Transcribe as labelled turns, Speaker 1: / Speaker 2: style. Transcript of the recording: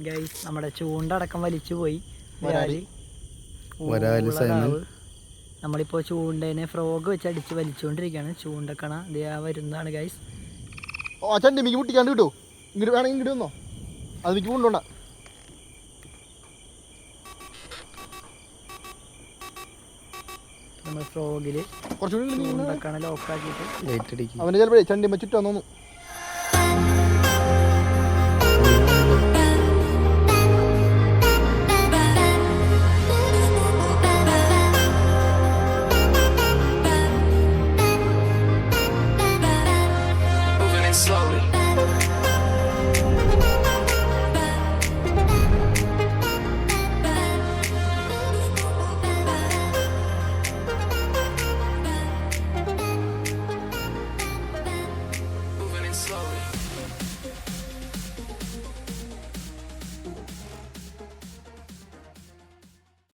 Speaker 1: Guys നമ്മുടെ ചൂണ്ടടക്കം വലിച്ചു പോയി. നമ്മളിപ്പോൾ ചൂണ്ടേനെ ഫ്രോഗ് വെച്ച് അടിച്ച് വലിച്ചുകൊണ്ടിരിക്കുകയാണ്. ചൂണ്ടക്കണ വരുന്നതാണ് ഗൈസ്.
Speaker 2: ചണ്ടി മിക്ക് മുട്ടിക്കാണ്ട് കിട്ടുമോ? ഇങ്ങോട്ട് വേണമെങ്കിൽ ഇങ്ങോട്ട് വന്നോ, അത് മിക്ക് കൊണ്ടുപോണ്ട.
Speaker 1: നമ്മൾ ഫ്രോഗില് ചൂണ്ടക്കണ ലോക്കാക്കിയിട്ട്
Speaker 2: അവൻ്റെ ചിലപ്പോഴേ ചണ്ടി ചുറ്റും തോന്നുന്നു.